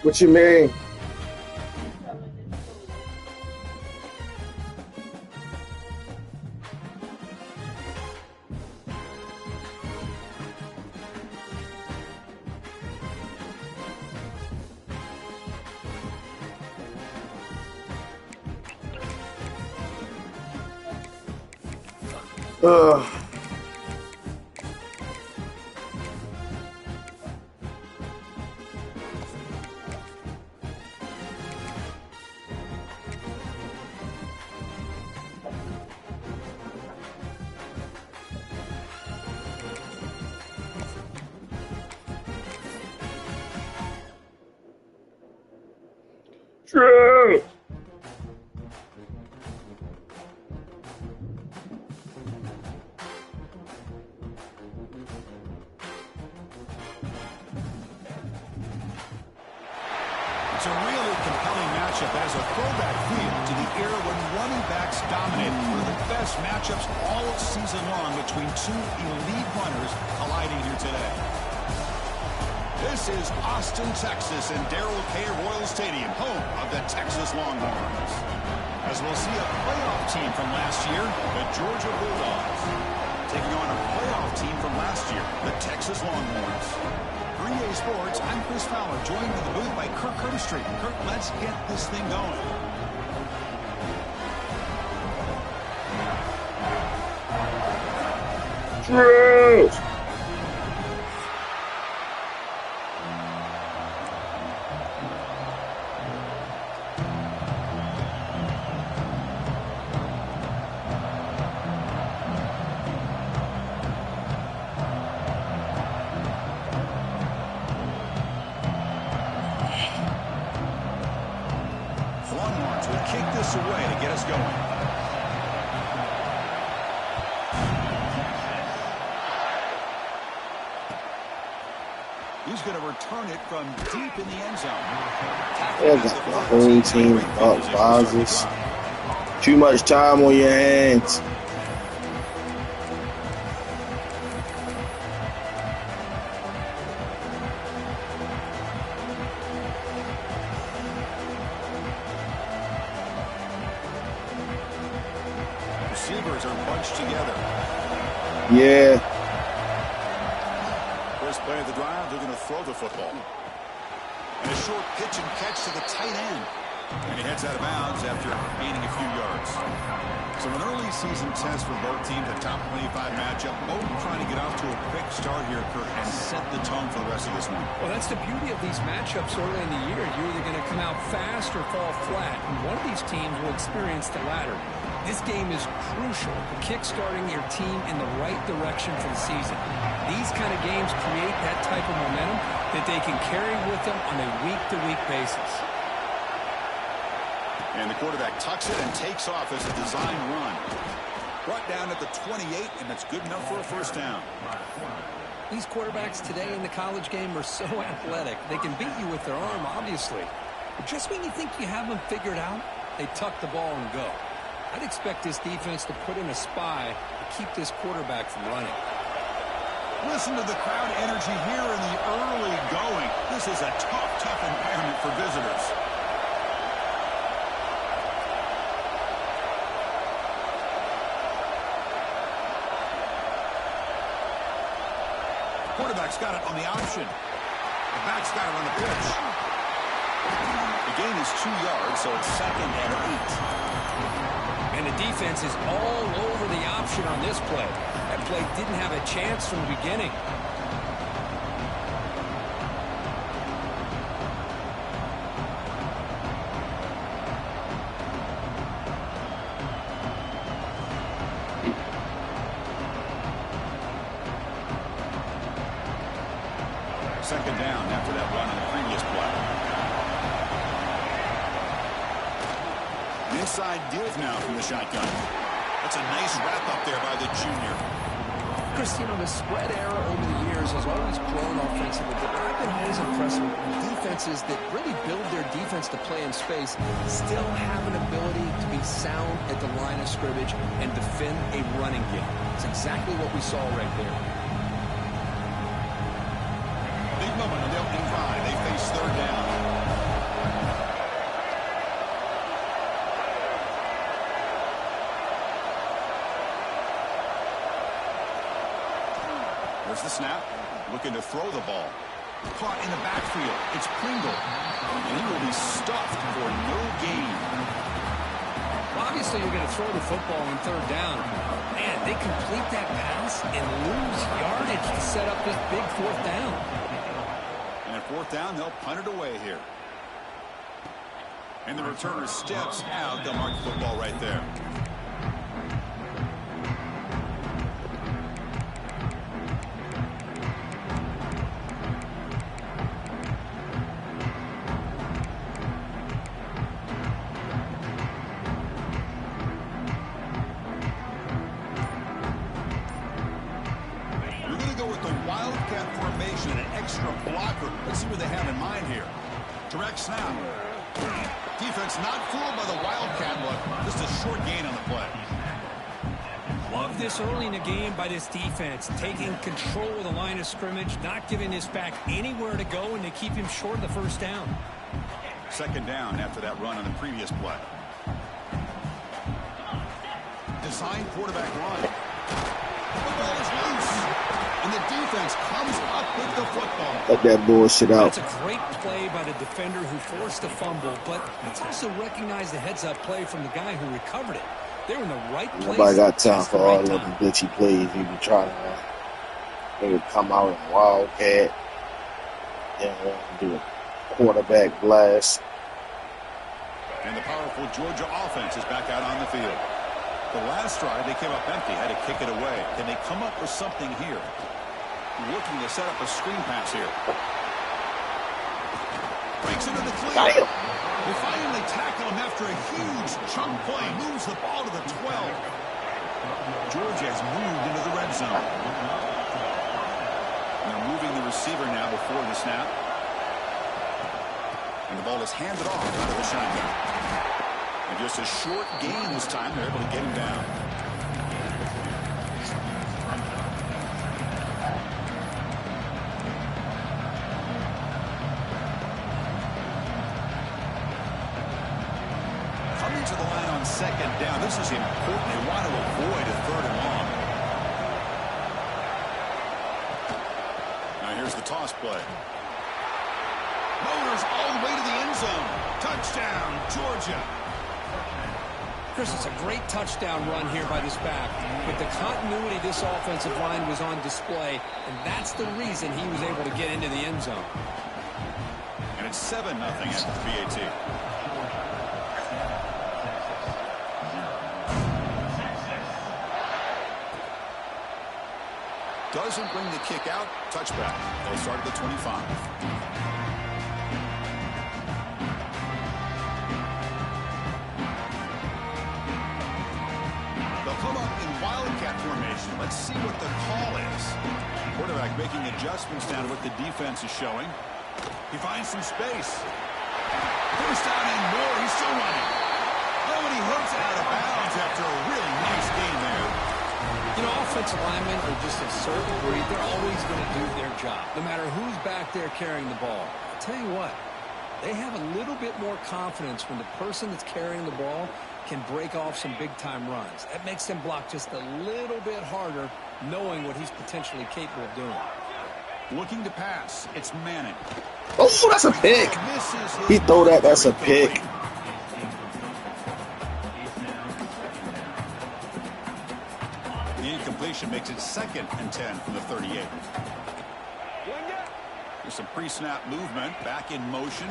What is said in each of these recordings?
What you mean? Ugh. True. It's a really compelling matchup as a throwback feel to the era when running backs dominated. One of the best matchups all season long between two elite runners colliding here today. This is Austin, Texas, and Darrell K. Royal Stadium, home of the Texas Longhorns. As we'll see a playoff team from last year, the Georgia Bulldogs, taking on a playoff team from last year, the Texas Longhorns. For EA Sports, I'm Chris Fowler, joined in the booth by Kirk Curtis-Street. Kirk, let's get this thing going. True. Longhorns will kick this away to get us going. He's going to return it from deep in the end zone. Yeah, got the whole team up vases. Too much time on your hands. Receivers are bunched together. Yeah. First play of the drive, they're going to throw the football. And a short pitch and catch to the tight end. And he heads out of bounds after gaining a few yards. So an early season test for both teams, a top 25 matchup. Both trying to get off to a quick start here, Kirk, and set the tone for the rest of this one. Well, that's the beauty of these matchups early in the year. You're either going to come out fast or fall flat. And one of these teams will experience the latter. This game is crucial for kickstarting your team in the right direction for the season. These kind of games create that type of momentum that they can carry with them on a week-to-week basis. And the quarterback tucks it and takes off as a design run. Brought down at the 28, and that's good enough for a first down. These quarterbacks today in the college game are so athletic. They can beat you with their arm, obviously. But just when you think you have them figured out, they tuck the ball and go. I'd expect this defense to put in a spy to keep this quarterback from running. Listen to the crowd energy here in the early going. This is a tough environment for visitors. Quarterback's got it on the option. The back's got it on the pitch. The gain is 2 yards, so it's 2nd and 8. And the defense is all over the option on this play. That play didn't have a chance from the beginning. Second down after that run on the previous play. Inside deals now from the shotgun. That's a nice wrap up there by the junior. Chris, you know, the spread era over the years has always grown offensively, but I've been always impressed with defenses that really build their defense to play in space, still have an ability to be sound at the line of scrimmage and defend a running game. It's exactly what we saw right there. Big moment on the opening drive. They face third down. There's the snap. Looking to throw the ball. Caught in the backfield. It's Pringle. And he will be stuffed for no gain. Well, obviously, you're going to throw the football on third down. Man, they complete that pass and lose yardage to set up this big fourth down. And at fourth down, they'll punt it away here. And the returner steps out. They'll mark the football right there. You're going to go with the Wildcat formation, an extra blocker. Let's see what they have in mind here. Direct snap. Defense not fooled by the Wildcat look. Just a short gain on the play. Love this early in the game by this defense. Taking control of the line of scrimmage, not giving this back anywhere to go, and they keep him short of the first down. Second down after that run on the previous play. Design quarterback run. The ball is loose. And the defense comes up with the football. Let that bullshit out. That's a great play by the defender who forced the fumble, but let's also recognize the heads-up play from the guy who recovered it. They were in the right place. Nobody got time for all of them glitchy plays he be trying to run. They would come out in Wildcat, then do a quarterback blast. And the powerful Georgia offense is back out on the field. The last drive, they came up empty, had to kick it away. Can they come up with something here? Looking to set up a screen pass here. Breaks into the clear. Damn. They finally tackle him after a huge chunk play. Moves the ball to the 12. Georgia has moved into the red zone. They're moving the receiver now before the snap. And the ball is handed off out of the shotgun. And just a short gain this time. They're able to get him down. Coming to the line on second down. This is important. They want to avoid a third and long. Now here's the toss play. Motors all the way to the end zone. Touchdown, Georgia. Chris, it's a great touchdown run here by this back. But the continuity of this offensive line was on display, and that's the reason he was able to get into the end zone. And it's 7-0 after the PAT. Doesn't bring the kick out. Touchback. They'll start at the 25. Come up in Wildcat formation. Let's see what the call is. Quarterback making adjustments down to what the defense is showing. He finds some space. First down and more. He's still running. Oh, and he hooks it out of bounds after a really nice game there. You know, offensive linemen are just a certain breed. They're always going to do their job, no matter who's back there carrying the ball. I'll tell you what, they have a little bit more confidence when the person that's carrying the ball can break off some big-time runs. That makes them block just a little bit harder, knowing what he's potentially capable of doing. Looking to pass. It's Manning. Oh, that's a pick. He throw that. That's a pick. The incompletion makes it 2nd and 10 from the 38. There's some pre-snap movement. Back in motion.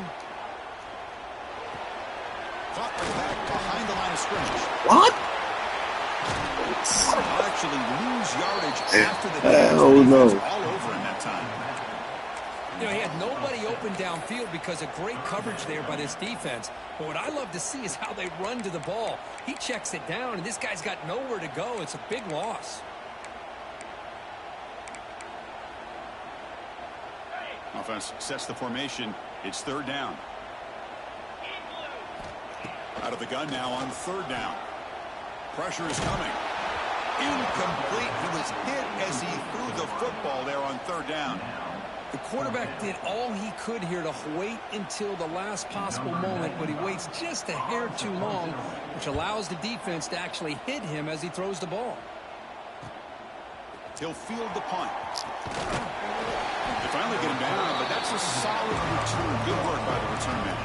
Caught back behind the line of scrimmage. What? They'll actually lose yardage after the Oh, no. all over in that time. You know, he had nobody open downfield because of great coverage there by this defense. But what I love to see is how they run to the ball. He checks it down, and this guy's got nowhere to go. It's a big loss. Offense sets the formation. It's 3rd down. Out of the gun now on 3rd down. Pressure is coming. Incomplete. He was hit as he threw the football there on 3rd down. The quarterback did all he could here to wait until the last possible moment, but he waits just a hair too long, which allows the defense to actually hit him as he throws the ball. He'll field the punt. They finally get him down, but that's a solid return. Good work by the return man.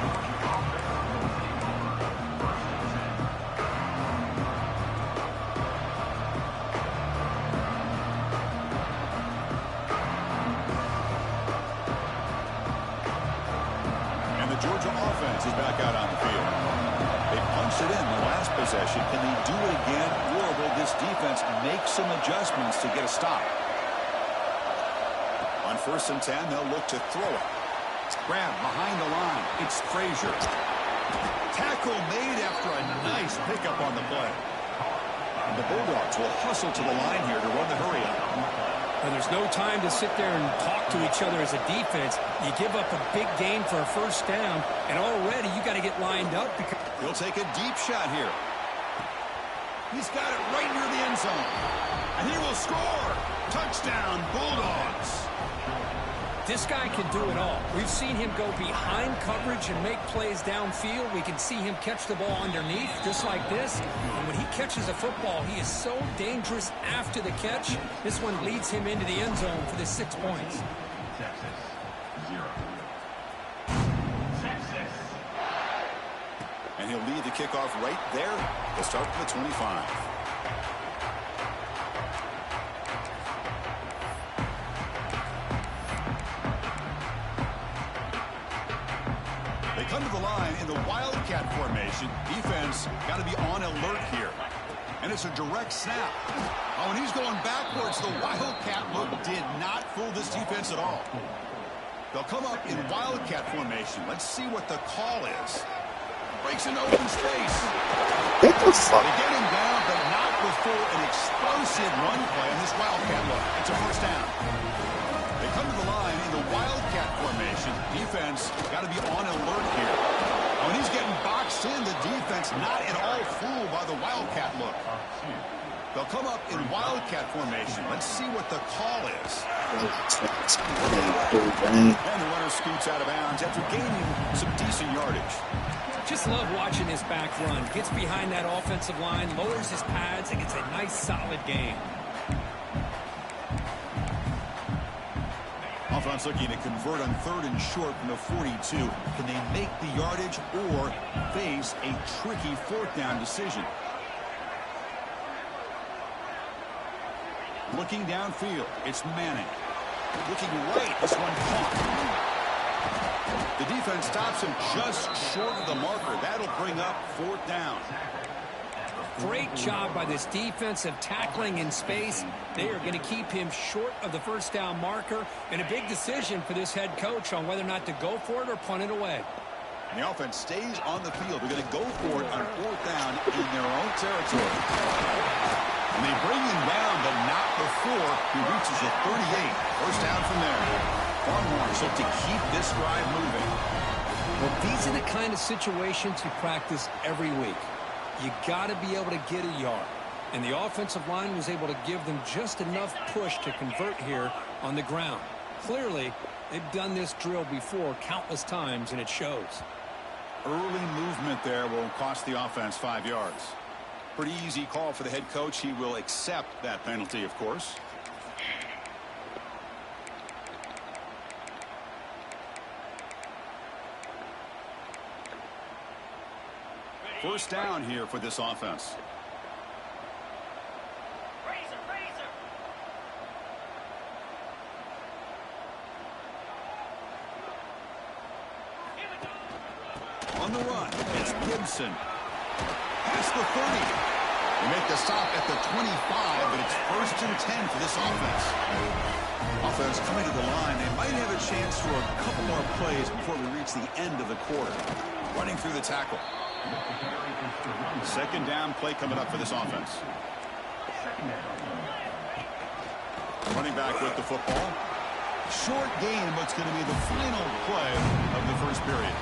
And the Georgia offense is back out on the field. They punched it in the last possession. Can they do it again, or will this defense make some adjustments to get a stop? On 1st and 10, they'll look to throw it. Grab behind the line. It's Frazier. Tackle made after a nice pickup on the play. The Bulldogs will hustle to the line here to run the hurry up. And there's no time to sit there and talk to each other as a defense. You give up a big gain for a 1st down, and already you got to get lined up. Because he'll take a deep shot here. He's got it right near the end zone. And he will score. Touchdown, Bulldogs. This guy can do it all. We've seen him go behind coverage and make plays downfield. We can see him catch the ball underneath, just like this. And when he catches a football, he is so dangerous after the catch. This one leads him into the end zone for the 6 points. And he'll lead the kickoff right there. They'll start from the 25. Come to the line in the Wildcat formation. Defense got to be on alert here. And it's a direct snap. Oh, and he's going backwards. The Wildcat look did not fool this defense at all. They'll come up in Wildcat formation. Let's see what the call is. Breaks into open space. They get him down, but not before an explosive run play on this Wildcat look. It's a 1st down. They come to the line in the Wildcat formation. Defense got to be on alert here. When he's getting boxed in, the defense not at all fooled by the Wildcat look. They'll come up in Wildcat formation. Let's see what the call is. And the runner scoots out of bounds after gaining some decent yardage. Just love watching this back run. Gets behind that offensive line, lowers his pads, and gets a nice solid gain. Offense looking to convert on 3rd and short from the 42. Can they make the yardage or face a tricky 4th down decision? Looking downfield, it's Manning. Looking right, this one caught. The defense stops him just short of the marker. That'll bring up 4th down. Great job by this defense of tackling in space. They are going to keep him short of the 1st down marker, and a big decision for this head coach on whether or not to go for it or punt it away. And the offense stays on the field. They're going to go for it on 4th down in their own territory. And they bring him down, but not before he reaches the 38. 1st down from there. Longhorns look to keep this drive moving. Well, these are the kind of situations you practice every week. You got to be able to get a yard. And the offensive line was able to give them just enough push to convert here on the ground. Clearly, they've done this drill before countless times, and it shows. Early movement there will cost the offense 5 yards. Pretty easy call for the head coach. He will accept that penalty, of course. First down here for this offense. On the run, it's Gibson. Past the 30. They make the stop at the 25, but it's 1st and 10 for this offense. Offense coming to the line. They might have a chance for a couple more plays before we reach the end of the quarter. Running through the tackle. 2nd down play coming up for this offense. Running back with the football. Short gain, but it's going to be the final play of the 1st period.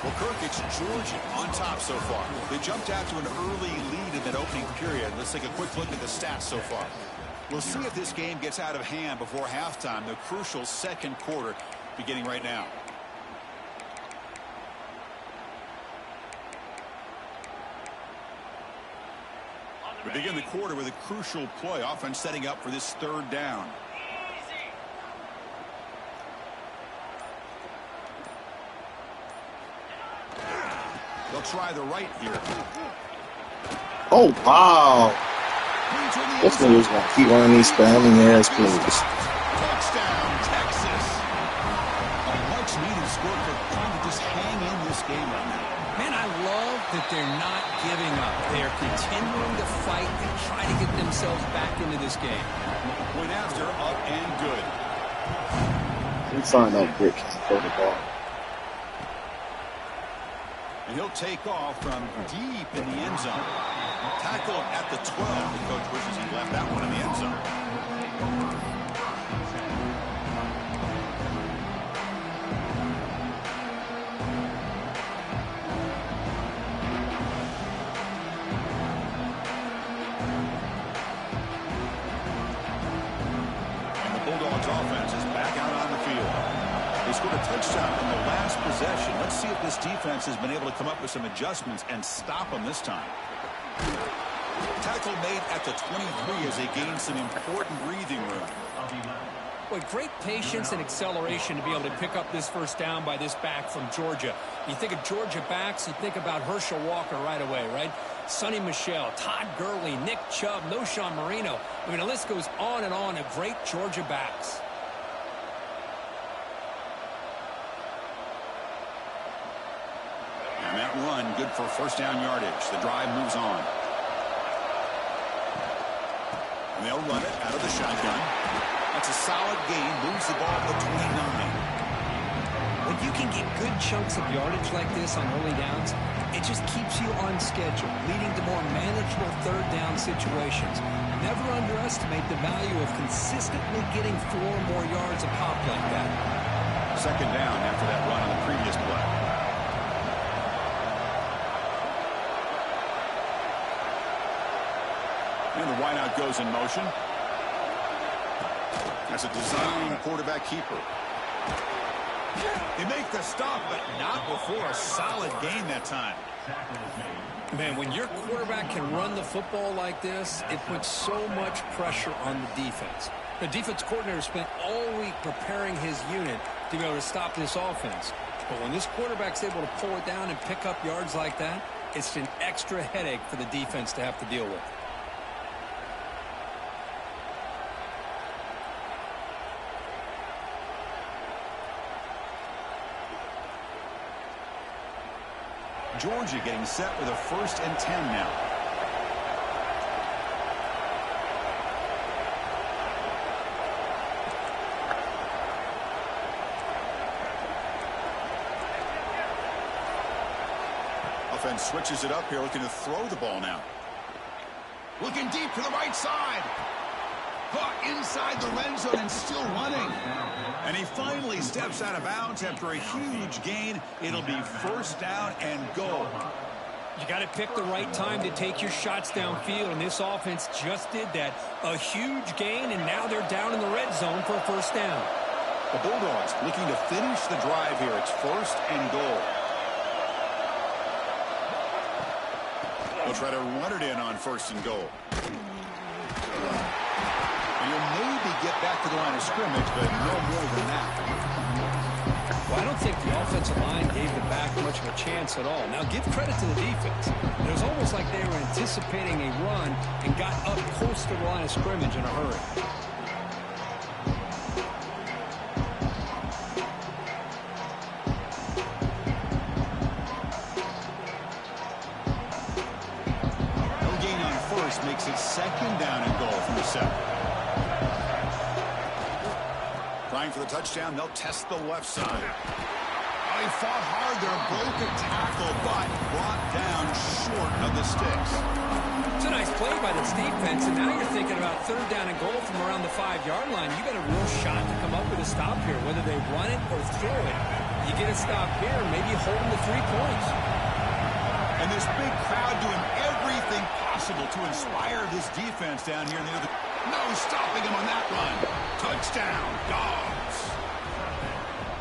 Well, Kirk, it's Georgia on top so far. They jumped out to an early lead in that opening period. Let's take a quick look at the stats so far. We'll see if this game gets out of hand before halftime. The crucial 2nd quarter beginning right now. We begin the quarter with a crucial play. Offense setting up for this third down. They'll try the right here. Oh, wow. This nigga's going to keep running these spamming ass plays. Touchdown, Texas. A much-needed score for trying to just hang in this game right now. Man, I love that they're not giving up. They are continuing to fight and try to get themselves back into this game. Point after, up and good. We find out Brick can throw the ball. And he'll take off from deep in the end zone. Tackled at the 12. The coach wishes he left that one in the end zone. And the Bulldogs offense is back out on the field. They scored a touchdown in the last possession. Let's see if this defense has been able to come up with some adjustments and stop them this time. Tackle made at the 23 as they gain some important breathing room. Boy, great patience and acceleration to be able to pick up this first down by this back from Georgia. You think of Georgia backs, you think about Herschel Walker right away, right? Sonny Michel, Todd Gurley, Nick Chubb, Noshawn Marino. I mean, the list goes on and on of great Georgia backs. And that run, good for first down yardage. The drive moves on. And they'll run it out of the shotgun. That's a solid gain. Moves the ball to the 29. When you can get good chunks of yardage like this on early downs, it just keeps you on schedule, leading to more manageable third down situations. Never underestimate the value of consistently getting 4 more yards a pop like that. Second down after that run on the previous play. And the wideout goes in motion. That's a design quarterback keeper. They make the stop, but not before a solid gain that time. Man, when your quarterback can run the football like this, it puts so much pressure on the defense. The defense coordinator spent all week preparing his unit to be able to stop this offense. But when this quarterback's able to pull it down and pick up yards like that, it's an extra headache for the defense to have to deal with. Georgia getting set with a 1st and 10 now. Offense switches it up here, looking to throw the ball now. Looking deep to the right side. Caught inside the red zone and still running. And he finally steps out of bounds after a huge gain. It'll be first down and goal. You got to pick the right time to take your shots downfield, and this offense just did that. A huge gain, and now they're down in the red zone for a first down. The Bulldogs looking to finish the drive here. It's 1st and goal. They'll try to run it in on 1st and goal. And you'll maybe get back to the line of scrimmage, but no more than that. Well, I don't think the offensive line gave the back much of a chance at all. Now, give credit to the defense. It was almost like they were anticipating a run and got up close to the line of scrimmage in a hurry. No gain on 1st makes it 2nd down and goal from the 7. Trying for the touchdown, they'll test the left side. Oh, he fought hard there, broke a tackle, but brought down short of the sticks. It's a nice play by this defense, and now you're thinking about 3rd down and goal from around the 5-yard line. You got a real shot to come up with a stop here, whether they run it or throw it. You get a stop here, maybe hold them to 3 points. And this big crowd doing everything possible to inspire this defense down here. No stopping him on that run. Touchdown, Dogs.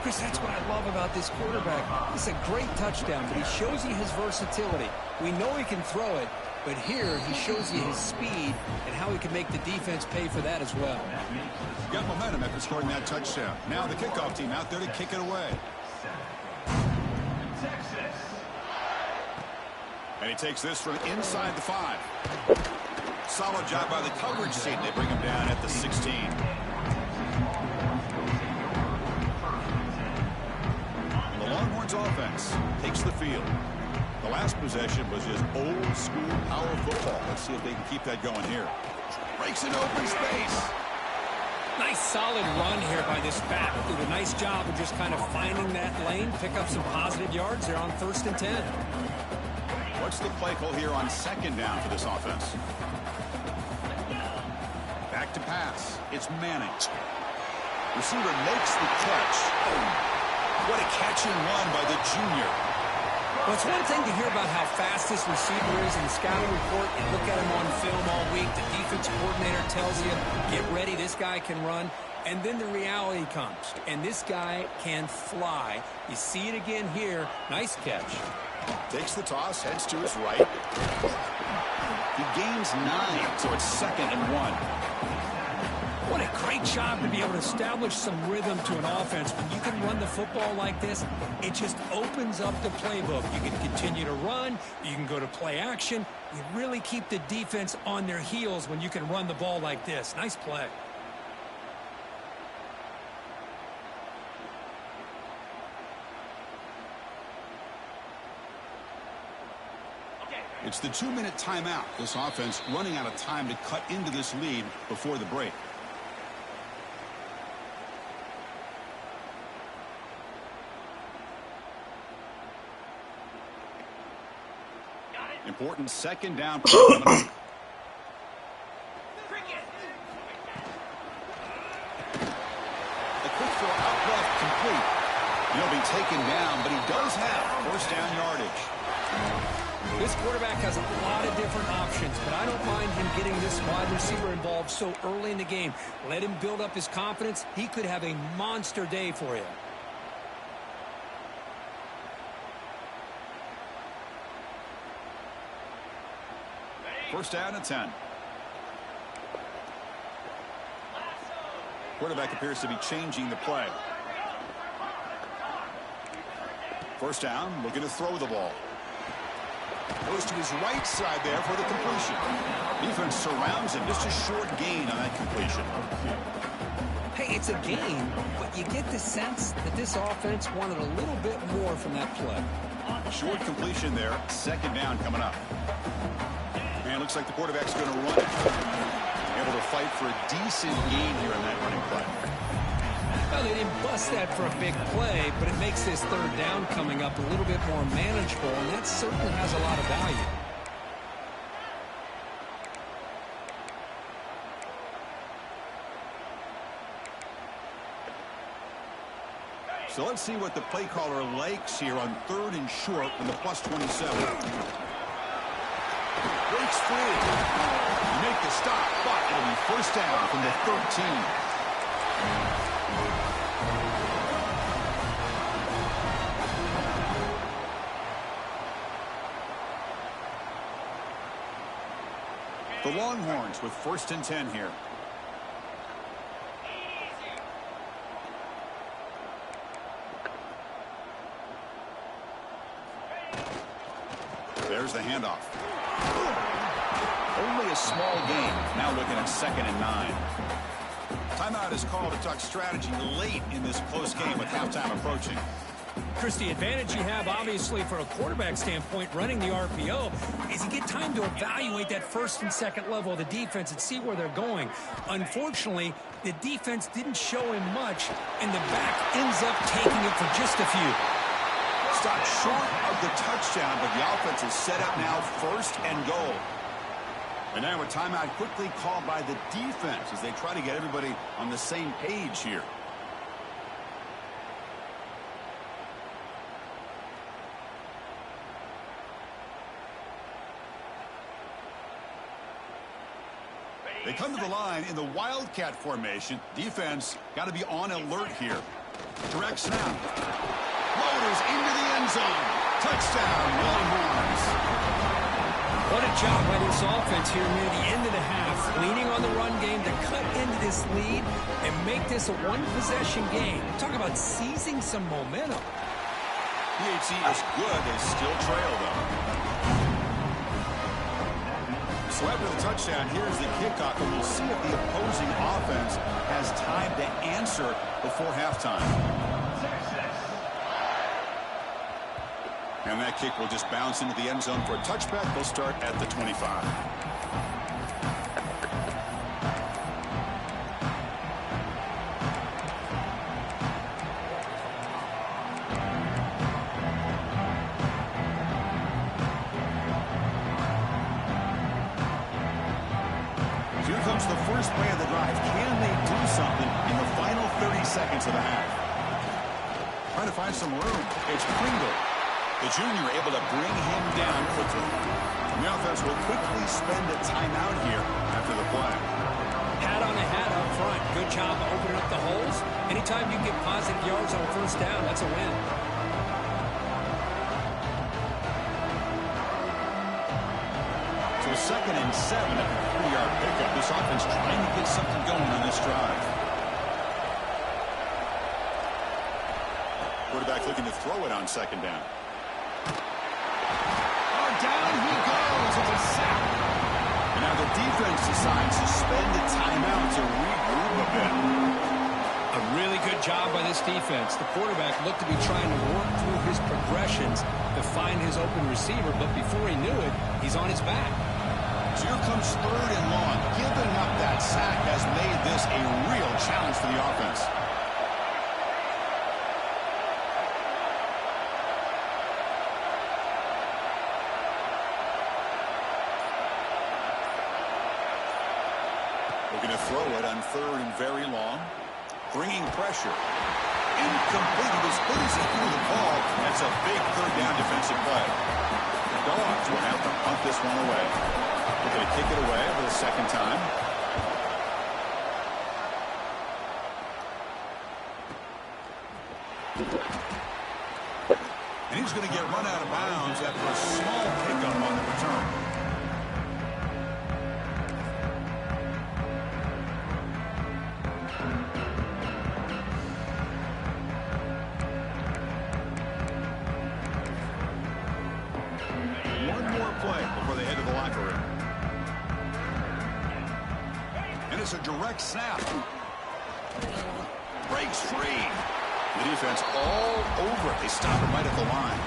Chris, that's what I love about this quarterback. It's a great touchdown, but he shows you his versatility. We know he can throw it, but here he shows you his speed and how he can make the defense pay for that as well. Got momentum after scoring that touchdown. Now the kickoff team out there to kick it away. And he takes this from inside the 5. Solid job by the coverage team. They bring him down at the 16. The Longhorns offense takes the field. The last possession was just old school power football. Let's see if they can keep that going here. Breaks an open space. Nice solid run here by this back. Did a nice job of just kind of finding that lane, pick up some positive yards there on 1st and 10. What's the play call here on 2nd down for this offense? Back to pass. It's Manning. Receiver makes the catch. Oh, what a catch and run by the junior. Well, it's one thing to hear about how fast this receiver is in the scouting report. You look at him on film all week. The defense coordinator tells you, get ready, this guy can run. And then the reality comes. And this guy can fly. You see it again here. Nice catch. Takes the toss, heads to his right. He gains 9, so it's 2nd and 1. What a great job to be able to establish some rhythm to an offense. When you can run the football like this, it just opens up the playbook. You can continue to run. You can go to play action. You really keep the defense on their heels when you can run the ball like this. Nice play. It's the 2-minute timeout. This offense running out of time to cut into this lead before the break. Important 2nd down. A quick throw out left complete. He'll be taken down, but he does have 1st down yardage. This quarterback has a lot of different options, but I don't mind him getting this wide receiver involved so early in the game. Let him build up his confidence. He could have a monster day for you. First down and 10. Quarterback appears to be changing the play. First down, looking to throw the ball. Goes to his right side there for the completion. Defense surrounds him. Just a short gain on that completion. Hey, it's a game, but you get the sense that this offense wanted a little bit more from that play. Short completion there. 2nd down coming up. And looks like the quarterback's going to run it. Able to fight for a decent gain here in that running play. Well, they didn't bust that for a big play, but it makes this 3rd down coming up a little bit more manageable, and that certainly has a lot of value. So let's see what the play caller likes here on 3rd and short from the +27. Breaks free. You make the stop, but it'll be 1st down from the 13. The Longhorns with 1st and 10 here. There's the handoff. Only a small gain. Now looking at 2nd and 9. Timeout is called to talk strategy late in this close game with halftime approaching. Chris, the advantage you have, obviously, from a quarterback standpoint, running the RPO, is you get time to evaluate that 1st and 2nd level of the defense and see where they're going. Unfortunately, the defense didn't show him much, and the back ends up taking it for just a few. Stopped short of the touchdown, but the offense is set up now 1st and goal. And now a timeout quickly called by the defense as they try to get everybody on the same page here. They come to the line in the Wildcat formation. Defense got to be on alert here. Direct snap. Floaters into the end zone. Touchdown, Willie Morris. What a job by this offense here near the end of the half, leaning on the run game to cut into this lead and make this a one-possession game. Talk about seizing some momentum. PHC is good. They still trail, though. So after the touchdown, here's the kickoff, and we'll see if the opposing offense has time to answer before halftime. And that kick will just bounce into the end zone for a touchback. They'll start at the 25. Here comes the first play of the drive. Can they do something in the final 30 seconds of the half? Trying to find some room. It's Pringle. The junior able to bring him down quickly. The offense will quickly spend a timeout here after the play. Hat on a hat up front. Good job opening up the holes. Anytime you get positive yards on first down, that's a win. So 2nd and 7 at the 3-yard pickup. This offense trying to get something going on this drive. Quarterback looking to throw it on 2nd down. Down he goes. It's a sack. And now the defense decides to spend a timeout to regroup a bit. A really good job by this defense. The quarterback looked to be trying to work through his progressions to find his open receiver, but before he knew it, he's on his back. So here comes 3rd and long. Giving up that sack has made this a real challenge for the offense. Going to throw it on 3rd and very long. Bringing pressure. Incomplete. As good as he threw the ball, that's a big 3rd down defensive play. The Dogs will have to punt this one away. They're going to kick it away for the 2nd time. And he's going to get run out of bounds after a small pickup on the return. Before they head to the locker room. And it's a direct snap. Breaks free. The defense all over it. They stop it right at the line.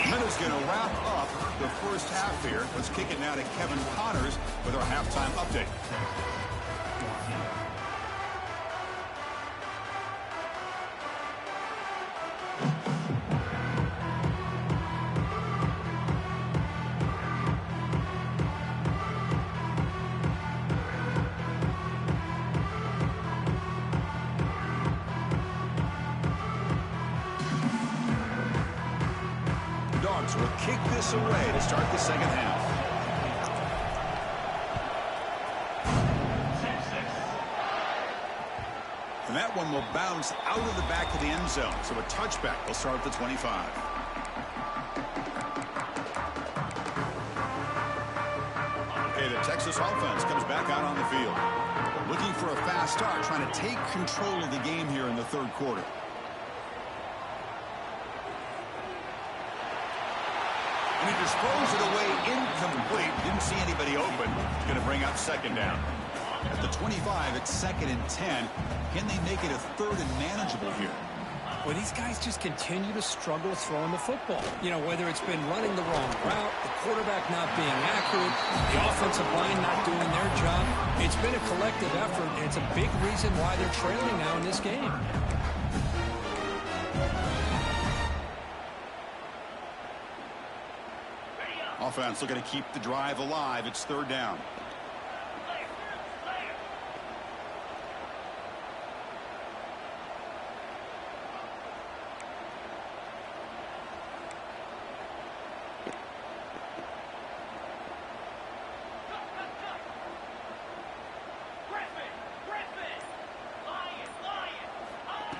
And that is going to wrap up the first half here. Let's kick it now to Kevin Connors with our halftime update. Will kick this away to start the 2nd half. And that one will bounce out of the back of the end zone. So a touchback will start at the 25. Okay, the Texas offense comes back out on the field. Looking for a fast start, trying to take control of the game here in the 3rd quarter. And he just throws it away incomplete. Didn't see anybody open. Going to bring up 2nd down. At the 25, it's 2nd and 10. Can they make it a 3rd and manageable here? Well, these guys just continue to struggle throwing the football. You know, whether it's been running the wrong route, the quarterback not being accurate, the offensive line not doing their job. It's been a collective effort, and it's a big reason why they're trailing now in this game. Offense looking to keep the drive alive. It's 3rd down.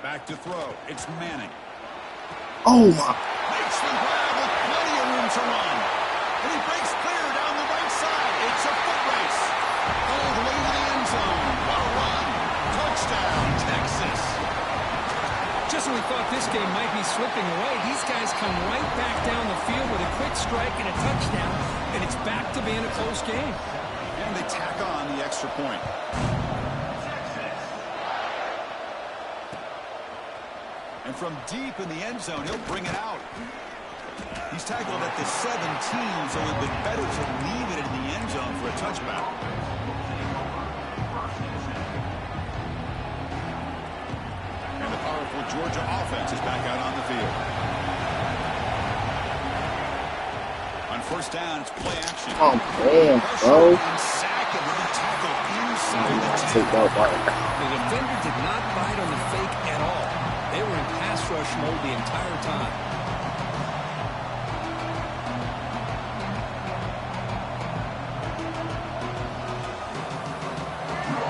Back to throw. It's Manning. Oh, my. Makes the grab with plenty of room to run. And he breaks clear down the right side. It's a foot race. All the way to the end zone. What a run. Touchdown, Texas. Just when we thought this game might be slipping away, these guys come right back down the field with a quick strike and a touchdown, and it's back to being a close game. And they tack on the extra point. And from deep in the end zone, he'll bring it out. He's tackled at the 17, so it would be better to leave it in the end zone for a touchback. And the powerful Georgia offense is back out on the field. On first down, it's play action. Oh, man, bro. And sack it with a tackle inside the Take that ball. The defender did not bite on the fake at all. They were in pass rush mode the entire time.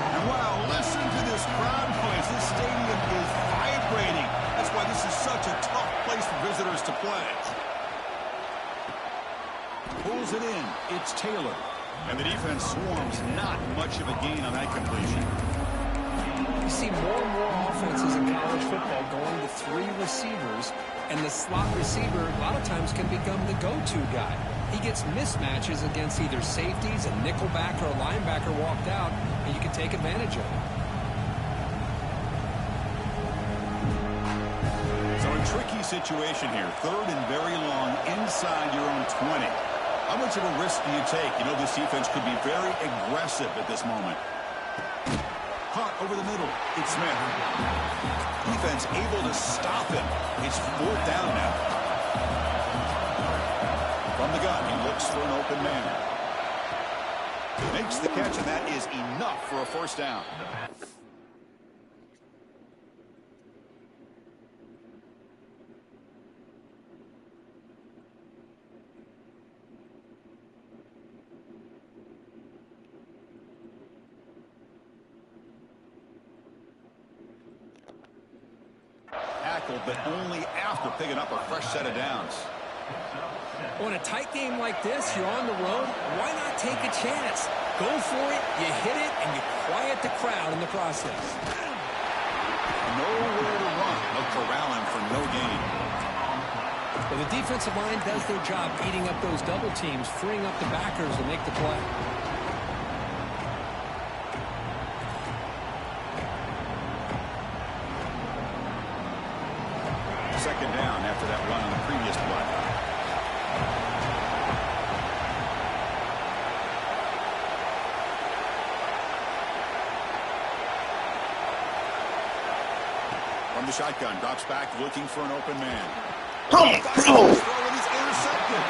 And wow, listen to this crowd noise. This stadium is vibrating. That's why this is such a tough place for visitors to play. Pulls it in. It's Taylor. And the defense swarms. Not much of a gain on that completion. You see more and more offenses in college football going to 3 receivers, and the slot receiver a lot of times can become the go-to guy. He gets mismatches against either safeties, a nickelback, or a linebacker walked out, and you can take advantage of it. So a tricky situation here. 3rd and very long inside your own 20. How much of a risk do you take? You know this defense could be very aggressive at this moment. Caught over the middle. It's Smith. Defense able to stop him. It's 4th down now. From the gun, he looks for an open man. Makes the catch, and that is enough for a 1st down. But only after picking up a fresh set of downs. Well, in a tight game like this, you're on the road. Why not take a chance? Go for it, you hit it, and you quiet the crowd in the process. Nowhere to run. They'll corral him for no gain. Well, the defensive line does their job eating up those double teams, freeing up the backers to make the play. 2nd down after that run on the previous play. From the shotgun, drops back looking for an open man. Oh, no. And he's intercepted.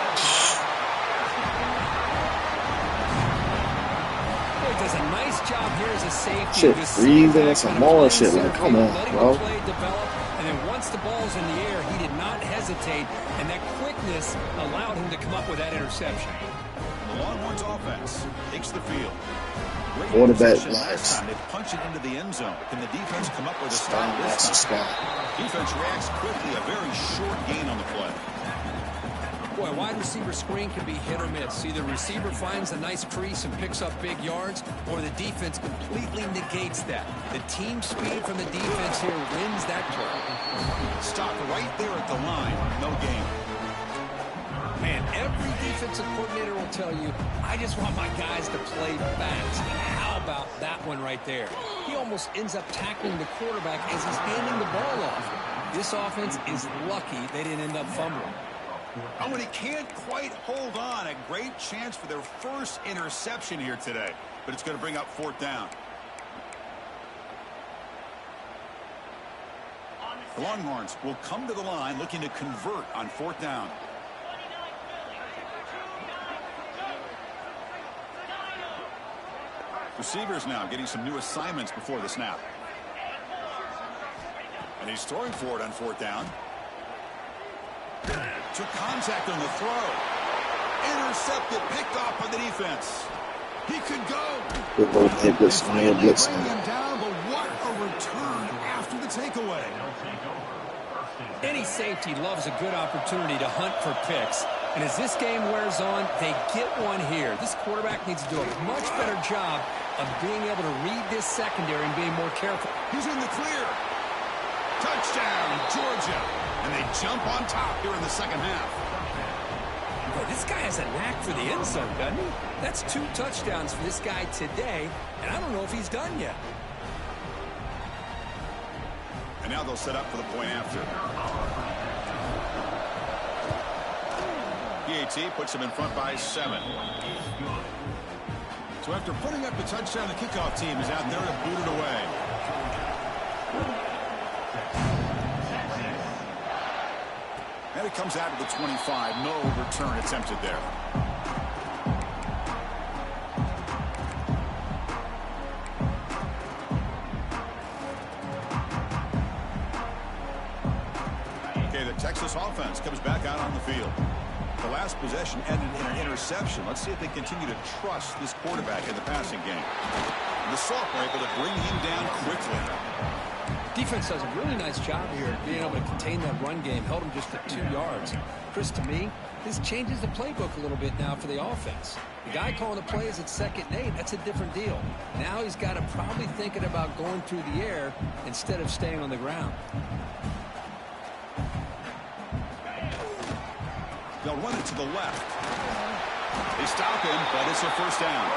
He does a nice job here as a safety. Shit, freezing and some more shit. Like, come on, bro. Play develop, and then once the ball's in the air, he did not hesitate, and that quickness allowed him to come up with that interception. The Longhorns offense takes the field. Great Quarterback interception last blocks. time. They punch it into the end zone. Can the defense come up with a stop this time? Defense reacts quickly. A very short gain on the play. Boy, a wide receiver screen can be hit or miss. Either receiver finds a nice crease and picks up big yards, or the defense completely negates that. The team speed from the defense here wins that play. Stop right there at the line. No gain. Man, every defensive coordinator will tell you, I just want my guys to play fast. And how about that one right there? He almost ends up tackling the quarterback as he's handing the ball off. This offense is lucky they didn't end up fumbling. Oh, and he can't quite hold on. A great chance for their first interception here today. But it's going to bring up 4th down. The Longhorns will come to the line looking to convert on 4th down. Receivers now getting some new assignments before the snap. And he's throwing for it on 4th down. Took contact on the throw. Intercepted, picked off by the defense. He could go. Good little hit, good swing, blitz. Bring him down, but what a return after the takeaway. Any safety loves a good opportunity to hunt for picks. And as this game wears on, they get one here. This quarterback needs to do a much better job of being able to read this secondary and being more careful. He's in the clear. Touchdown, Georgia. And they jump on top here in the second half. Boy, this guy has a knack for the end zone, doesn't he? That's 2 touchdowns for this guy today, and I don't know if he's done yet. And now they'll set up for the point after. PAT puts them in front by 7. So after putting up the touchdown, the kickoff team is out there to boot it away. And it comes out to the 25. No return attempted there. Okay, the Texas offense comes back out on the field. The last possession ended in an interception. Let's see if they continue to trust this quarterback in the passing game. The sophomore able to bring him down quickly. Defense does a really nice job here being able to contain that run game. Held him just at 2 yards. Chris, to me, this changes the playbook a little bit now for the offense. The guy calling the plays at 2nd and 8, that's a different deal. Now he's got to probably thinking about going through the air instead of staying on the ground. They'll run it to the left. They stop him, but it's a first down.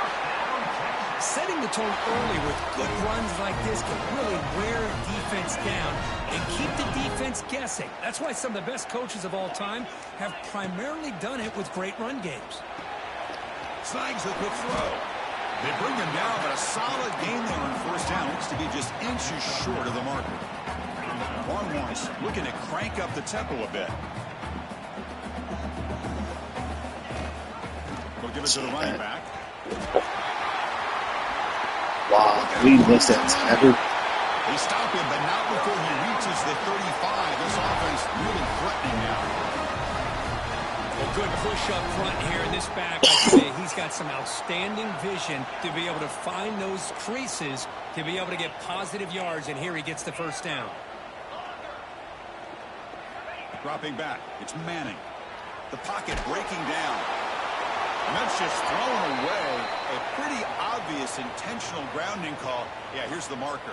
Setting the tone early with good runs like this can really wear a defense down and keep the defense guessing. That's why some of the best coaches of all time have primarily done it with great run games. Snags the quick throw. They bring him down, but a solid gain there on first down. Looks to be just inches short of the marker. Longhorns looking to crank up the tempo a bit. They'll give it to the running back. Wow, we missed that tackle. They stop him, but not before he reaches the 35. This offense really threatening now. A good push up front here in this back. I say he's got some outstanding vision to be able to find those creases, to be able to get positive yards, and here he gets the first down. Dropping back, it's Manning. The pocket breaking down. And that's just thrown away. A pretty obvious intentional grounding call. Yeah, here's the marker.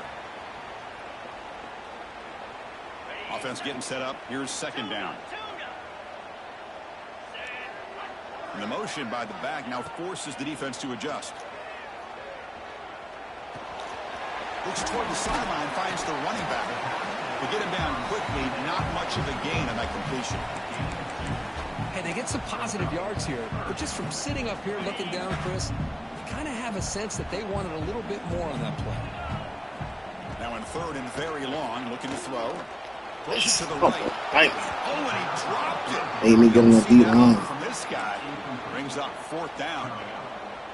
Offense getting set up. Here's second down. And the motion by the back now forces the defense to adjust. Looks toward the sideline, finds the running back. To get him down quickly, not much of a gain on that completion. Hey, they get some positive yards here, but just from sitting up here looking down, Chris, you kind of have a sense that they wanted a little bit more on that play. Now in third and very long, looking to throw. Throws it to the right. Oh, and he dropped it. Amy going to beat on from this guy. Brings up fourth down.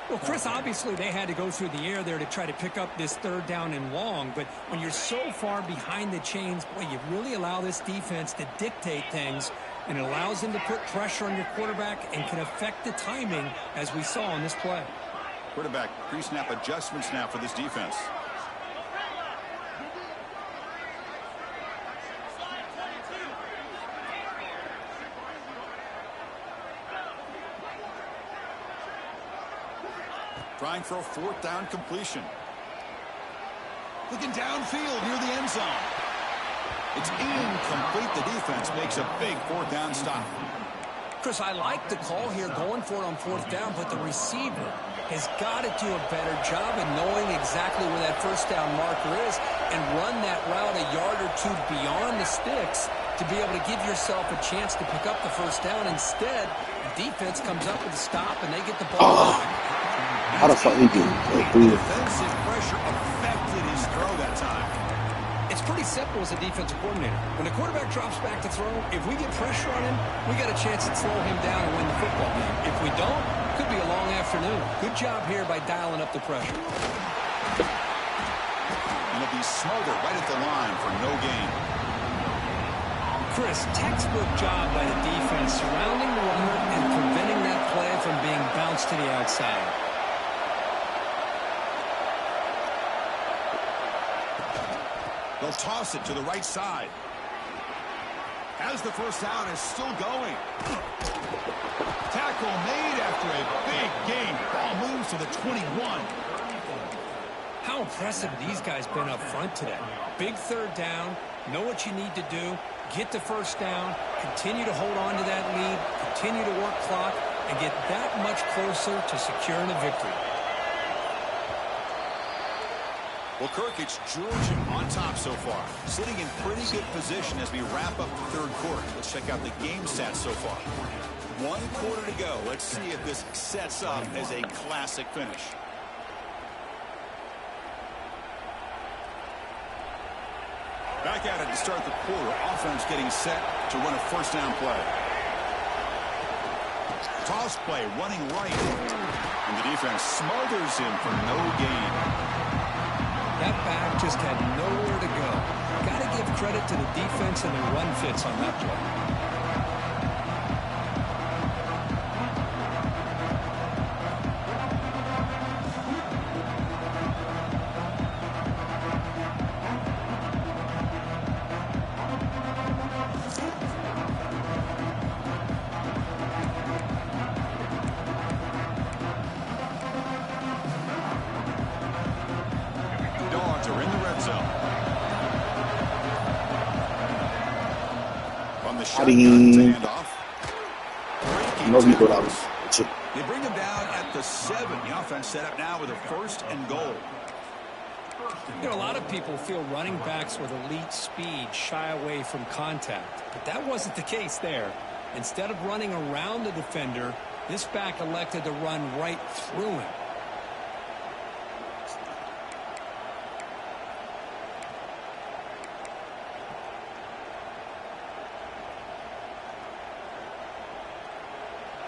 Well, Chris, obviously they had to go through the air there to try to pick up this third down and long, but when you're so far behind the chains, boy, you really allow this defense to dictate things, and it allows them to put pressure on your quarterback and can affect the timing, as we saw on this play. Quarterback pre-snap adjustments now for this defense. Trying for a fourth down completion. Looking downfield near the end zone. It's incomplete. The defense makes a big fourth down stop. Chris, I like the call here going for it on fourth down, but the receiver has got to do a better job of knowing exactly where that first down marker is and run that route a yard or two beyond the sticks to be able to give yourself a chance to pick up the first down. Instead, the defense comes up with a stop and they get the ball. How the fuck he do? Defensive pressure affected his throw that time. It's pretty simple as a defensive coordinator. When the quarterback drops back to throw, if we get pressure on him, we got a chance to slow him down and win the football game. If we don't, it could be a long afternoon. Good job here by dialing up the pressure. And it'll be smothered right at the line for no gain. Chris, textbook job by the defense surrounding the runner and preventing that play from being bounced to the outside. They'll toss it to the right side. Has the first down, is still going. Tackle made after a big gain. Ball moves to the 21. How impressive these guys been up front today. Big third down. Know what you need to do. Get the first down. Continue to hold on to that lead. Continue to work clock. And get that much closer to securing a victory. Well, Kirk, it's Georgia on top so far. Sitting in pretty good position as we wrap up the third quarter. Let's check out the game stats so far. 1 quarter to go. Let's see if this sets up as a classic finish. Back at it to start the quarter. Offense getting set to run a first down play. Toss play running right. And the defense smothers him for no gain. That back just had nowhere to go. Got to give credit to the defense and the run fits on that play. I know he thought I was. They bring him down at the 7. The offense set up now with a 1st and goal. You know, a lot of people feel running backs with elite speed shy away from contact, but that wasn't the case there. Instead of running around the defender, this back elected to run right through him.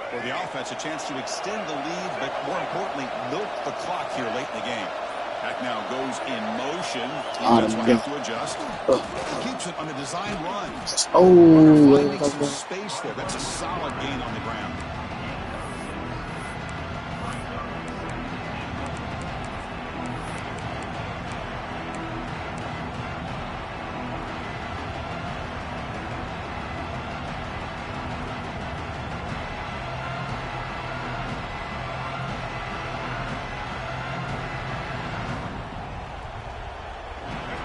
For the offense, a chance to extend the lead, but more importantly, milk the clock here late in the game. Back now goes in motion. Defense will have to adjust. He keeps it on a design run. Finding some space there. That's a solid gain on the ground.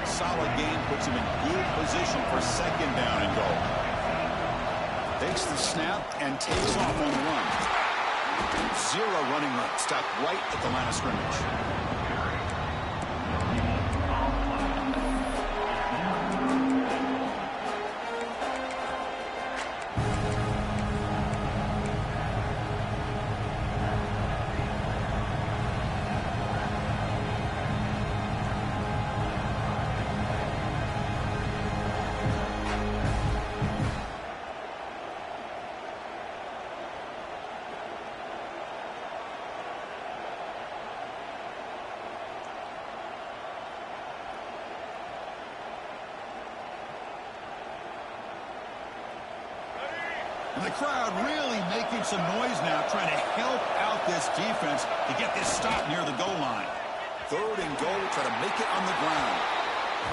Solid gain puts him in good position for 2nd down and goal. Takes the snap and takes off on the run. 0 running room. Stopped right at the line of scrimmage. And the crowd really making some noise now, trying to help out this defense to get this stop near the goal line. 3rd and goal, try to make it on the ground.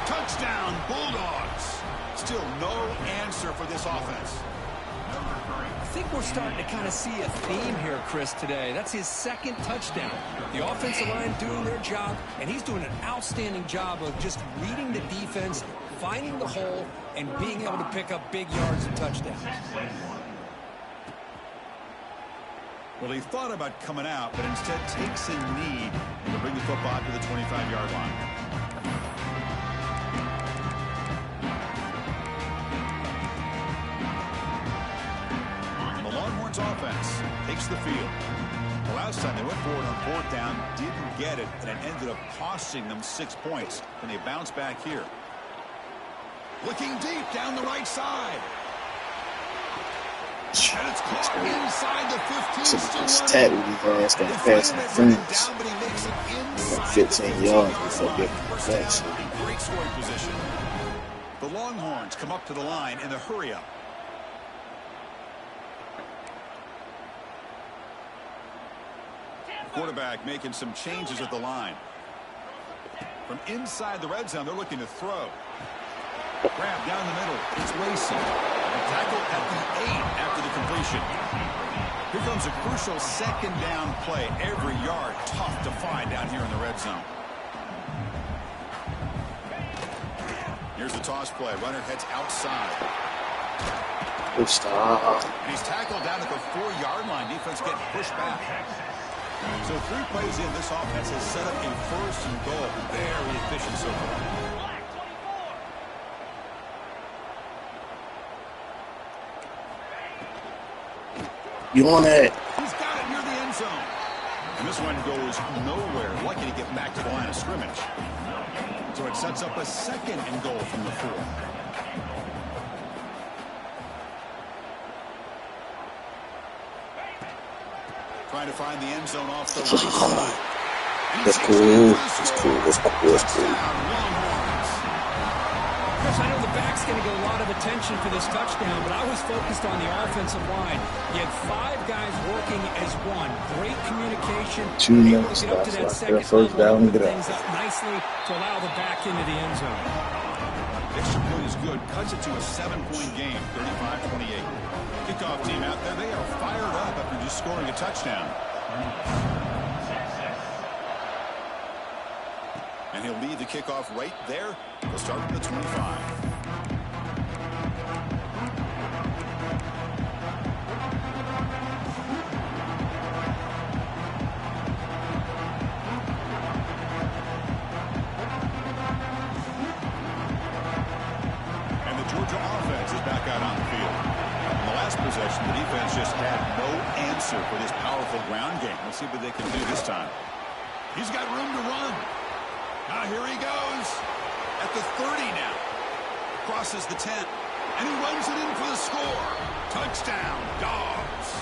Touchdown, Bulldogs. Still no answer for this offense. I think we're starting to kind of see a theme here, Chris, today. That's his 2nd touchdown. The offensive line doing their job, and he's doing an outstanding job of just reading the defense, finding the hole, and being able to pick up big yards and touchdowns. Well, he thought about coming out, but instead takes a knee to bring the football to the 25-yard line. And the Longhorns offense takes the field. The last time they went forward on 4th down, didn't get it, and it ended up costing them 6 points. And they bounce back here. Looking deep down the right side. And it's caught inside the 15. It's tackle his ass, got past the friends. 15 yards before getting fast. Great scoring position. The Longhorns come up to the line in the hurry up. Quarterback making some changes at the line. From inside the red zone, they're looking to throw. Grab down the middle. It's Lacy. A tackle at the 8 after the completion. Here comes a crucial second down play. Every yard tough to find down here in the red zone. Here's the toss play. Runner heads outside. Good stop. And he's tackled down at the 4-yard line. Defense getting pushed back. So 3 plays in, this offense has set up a 1st and goal. Very efficient so far. You on that? He's got it near the end zone. And this one goes nowhere. Lucky to get back to the line of scrimmage. So it sets up a 2nd and goal from the 4. Trying to find the end zone off the right side. That's cool. That's cool. That's cool. That's cool. Chris, I know the back's going to get a lot of attention for this touchdown, but I was focused on the offensive line. You had 5 guys working as one. Great communication. 2 minutes Get up to left. that Like 2nd first down, level, get things up. up nicely to allow the back into the end zone. Extra point is good. Cuts it to a 7-point game, 35-28. Kickoff team out there. They are fired up after just scoring a touchdown. And he'll lead the kickoff right there. He'll start from the 25. And the Georgia offense is back out on the field. In the last possession, the defense just had no answer for this powerful ground game. Let's see what they can do this time. He's got room to run. Now here he goes. At the 30 now. Crosses the 10. And he runs it in for the score. Touchdown, Dogs.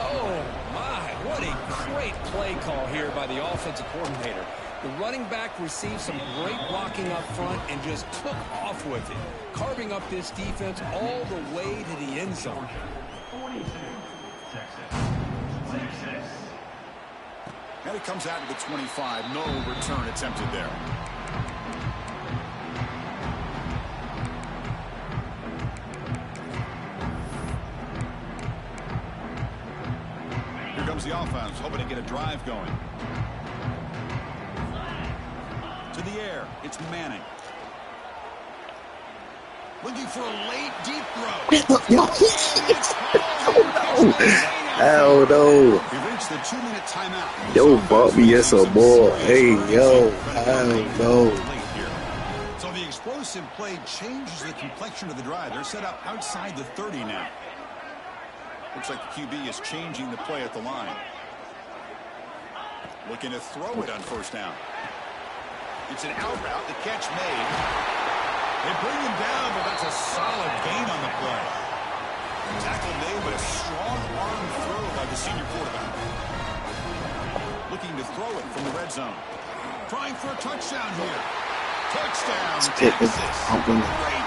Oh, my. What a great play call here by the offensive coordinator. The running back received some great blocking up front and just took off with it, carving up this defense all the way to the end zone. And it comes out to the 25. No return attempted there. Here comes the offense, hoping to get a drive going. To the air, it's Manning. Looking for a late, deep throw. Hell no. We reached the 2-minute timeout. Yo, Bobby, yes, a boy. Hey, yo, hell no. So the explosive play changes the complexion of the drive. They're set up outside the 30 now. Looks like the QB is changing the play at the line. Looking to throw it on 1st down. It's an out route. The catch made. They bring him down, but that's a solid gain on the play. Tackle made, but a strong arm throw by the senior quarterback. Looking to throw it from the red zone. Trying for a touchdown here. Touchdown, Texas.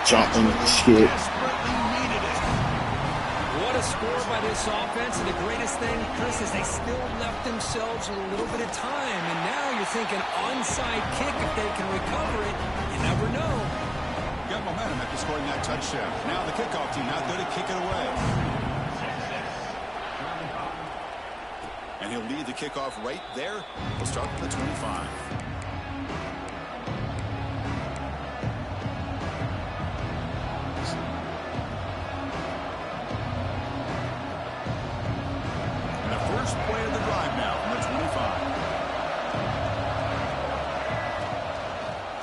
Jumping shit. Desperately needed it. What a score by this offense, and the greatest thing, Chris, is they still left themselves a little bit of time, and now you're thinking onside kick if they can recover it. You never know. Got momentum after scoring that touchdown. Now the kickoff team out there to kick it away. And he'll lead the kickoff right there. We'll start with the 25. And the first play of the drive now from the 25.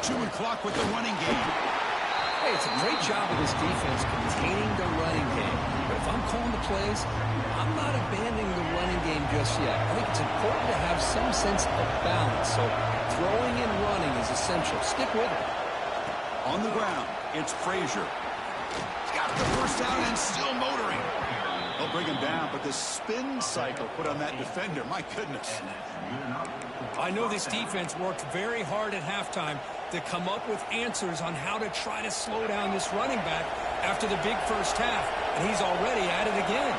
Chewing clock with the running game. Hey, it's a great job of this defense containing the running game. But if I'm calling the plays, I'm not abandoning the running game just yet. I think it's important to have some sense of balance. So throwing and running is essential. Stick with it. On the ground, it's Frazier. He's got the 1st down and still motoring. They'll bring him down, but the spin cycle put on that defender, my goodness. I know this defense worked very hard at halftime to come up with answers on how to try to slow down this running back after the big first half, and he's already at it again.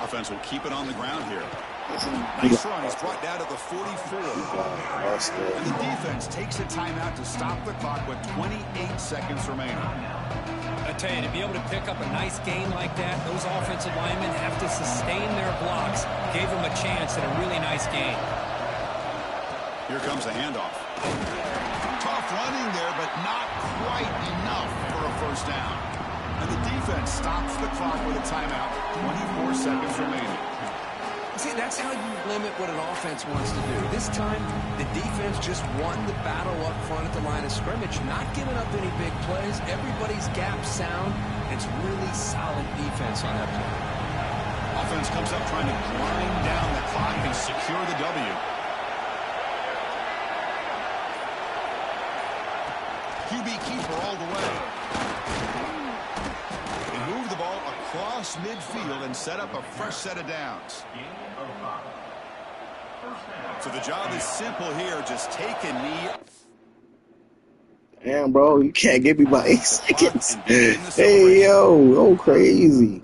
Offense will keep it on the ground here. Nice run. He's brought down to the 44. And the defense takes a timeout to stop the clock with 28 seconds remaining. I tell you, to be able to pick up a nice gain like that, those offensive linemen have to sustain their blocks. Gave them a chance at a really nice gain. Here comes a handoff. Tough running there, but not quite enough for a first down. And the defense stops the clock with a timeout. 24 seconds remaining. See, that's how you limit what an offense wants to do. This time, the defense just won the battle up front at the line of scrimmage, not giving up any big plays. Everybody's gap sound. It's really solid defense on that play. Offense comes up trying to grind down the clock and secure the W. QB keeper all the way. They move the ball across midfield and set up a fresh set of downs. So the job is simple here. Just take a knee. Damn, bro, you can't give me my 8 seconds. Hey, yo, crazy.